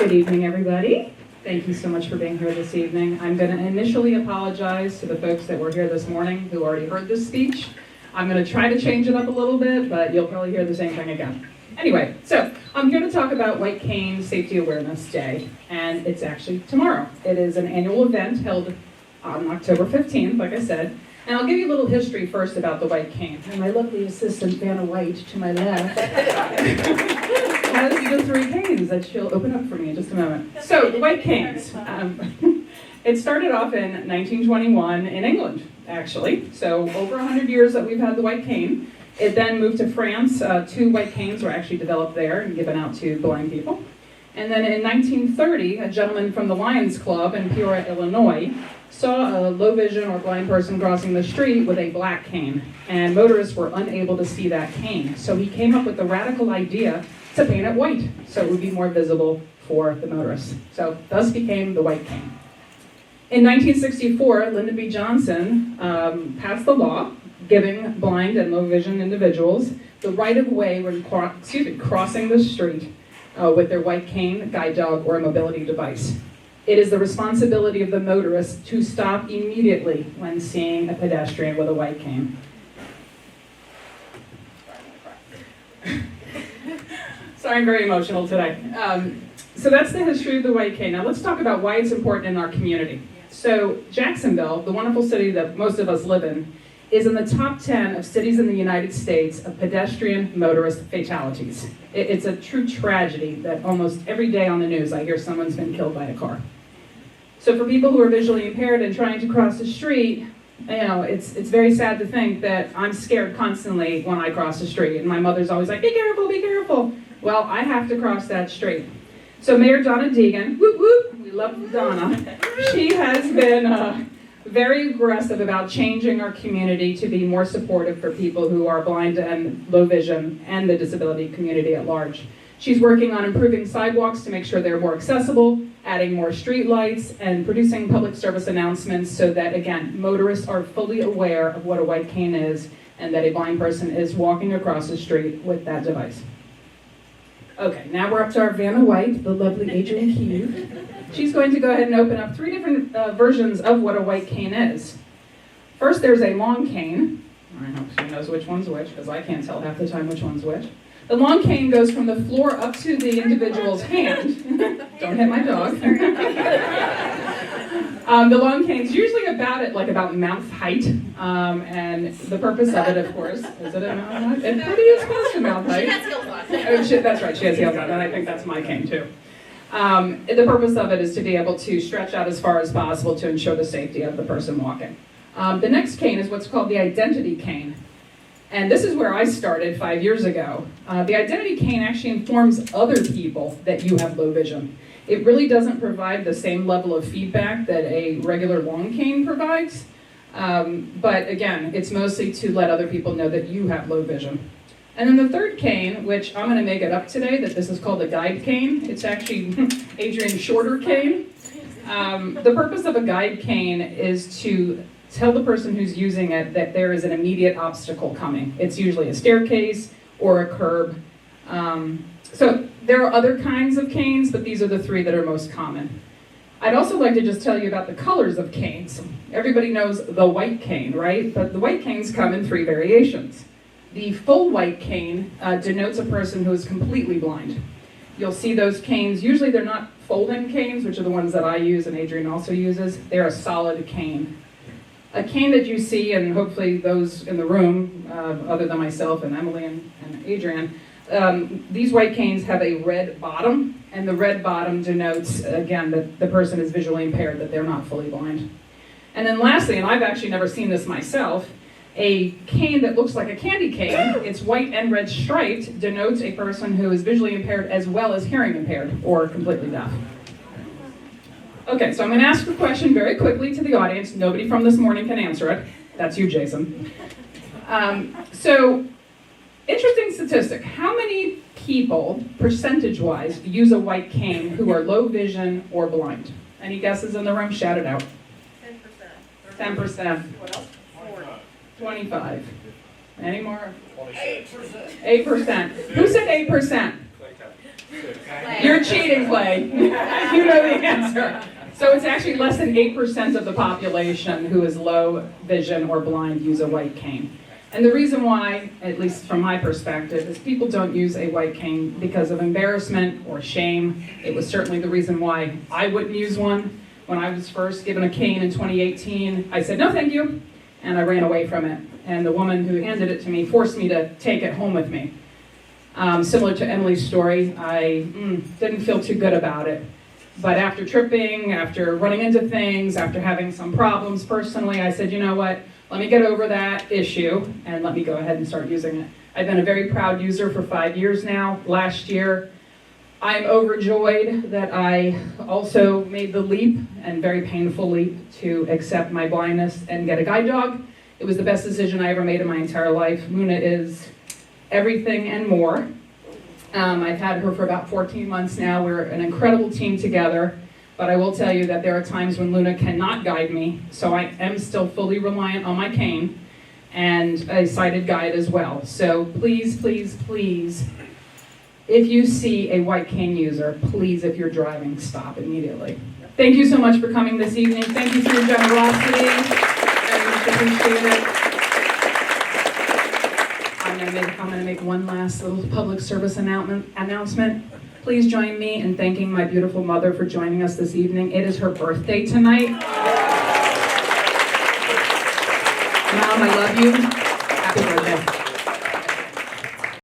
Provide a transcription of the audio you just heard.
Good evening, everybody. Thank you so much for being here this evening. I'm going to initially apologize to the folks that were here this morning who already heard this speech. I'm going to try to change it up a little bit, but you'll probably hear the same thing again. Anyway, so I'm here to talk about White Cane Safety Awareness Day, and it's actually tomorrow. It is an annual event held on October 15th, like I said, and I'll give you a little history first about the white cane. And my lovely assistant, Vanna White, to my left, has the three canes that she'll open up for me in just a moment. So, the white canes. It started off in 1921 in England, actually. So, over 100 years that we've had the white cane. It then moved to France. 2 white canes were actually developed there and given out to blind people. And then in 1930, a gentleman from the Lions Club in Peoria, Illinois, saw a low vision or blind person crossing the street with a black cane, and motorists were unable to see that cane. So he came up with the radical idea to paint it white so it would be more visible for the motorists. So thus became the white cane. In 1964, Lyndon B. Johnson passed the law giving blind and low vision individuals the right of way when crossing the street with their white cane, guide dog, or a mobility device. It is the responsibility of the motorist to stop immediately when seeing a pedestrian with a white cane. Sorry, I'm very emotional today. So that's the history of the white cane. Now let's talk about why it's important in our community. So Jacksonville, the wonderful city that most of us live in, is in the top 10 of cities in the United States of pedestrian motorist fatalities. It's a true tragedy that almost every day on the news I hear someone's been killed by a car. So for people who are visually impaired and trying to cross the street, it's very sad to think that I'm scared constantly when I cross the street. And my mother's always like, be careful, be careful. Well, I have to cross that street. So Mayor Donna Deegan, whoop whoop, we love Donna. She has been very aggressive about changing our community to be more supportive for people who are blind and low vision and the disability community at large. She's working on improving sidewalks to make sure they're more accessible, adding more street lights, and producing public service announcements so that, again, motorists are fully aware of what a white cane is and that a blind person is walking across the street with that device. Okay, now we're up to our Vanna White, the lovely Adrian Keeve. She's going to go ahead and open up 3 different versions of what a white cane is. First, there's a long cane. I hope she knows which one's which, because I can't tell half the time which one's which. The long cane goes from the floor up to the individual's hand. Don't hit my dog. The long cane's usually about mouth height, and the purpose of it, of course, is it a mouth height? It pretty is close to mouth height. She has heels on. Oh, that's right, she has heels on, and I think that's my cane too. The purpose of it is to be able to stretch out as far as possible to ensure the safety of the person walking. The next cane is what's called the identity cane. And this is where I started 5 years ago. The identity cane actually informs other people that you have low vision. It really doesn't provide the same level of feedback that a regular long cane provides. But again, it's mostly to let other people know that you have low vision. And then the third cane, which I'm going to make it up today, that this is called a guide cane. It's actually Adrian's shorter cane. The purpose of a guide cane is to tell the person who's using it that there is an immediate obstacle coming. It's usually a staircase or a curb. So there are other kinds of canes, but these are the 3 that are most common. I'd also like to just tell you about the colors of canes. Everybody knows the white cane, right? But the white canes come in 3 variations. The full white cane denotes a person who is completely blind. You'll see those canes, usually they're not folding canes, which are the ones that I use and Adrian also uses. They're a solid cane. A cane that you see, and hopefully those in the room, other than myself and Emily and Adrian, these white canes have a red bottom, and the red bottom denotes, again, that the person is visually impaired, that they're not fully blind. And then lastly, and I've actually never seen this myself, a cane that looks like a candy cane, it's white and red striped, denotes a person who is visually impaired as well as hearing impaired or completely deaf. Okay, so I'm going to ask a question very quickly to the audience. Nobody from this morning can answer it. That's you, Jason. So, interesting statistic. How many people, percentage-wise, use a white cane who are low vision or blind? Any guesses in the room? Shout it out. 10%. 10%. What else? 25. Any more? 8%. 8%. Who said 8%? You're cheating. play. You know the answer. So it's actually less than 8% of the population who is low vision or blind use a white cane. And the reason why, at least from my perspective, is people don't use a white cane because of embarrassment or shame. It was certainly the reason why I wouldn't use one. When I was first given a cane in 2018, I said, no, thank you, and I ran away from it. And the woman who handed it to me forced me to take it home with me. Similar to Emily's story, I didn't feel too good about it. But after tripping, after running into things, after having some problems personally, I said, you know what, let me get over that issue and let me go ahead and start using it. I've been a very proud user for 5 years now. Last year, I'm overjoyed that I also made the leap, and very painful leap, to accept my blindness and get a guide dog. It was the best decision I ever made in my entire life. Luna is everything and more. I've had her for about 14 months now. We're an incredible team together, but I will tell you that there are times when Luna cannot guide me, so I am still fully reliant on my cane and a sighted guide as well. So please, please, please, if you see a white cane user, please, if you're driving, stop immediately. Thank you so much for coming this evening. Thank you for your generosity. Very much appreciate it. I'm going to make one last little public service announcement. Please join me in thanking my beautiful mother for joining us this evening. It is her birthday tonight. Mom, I love you.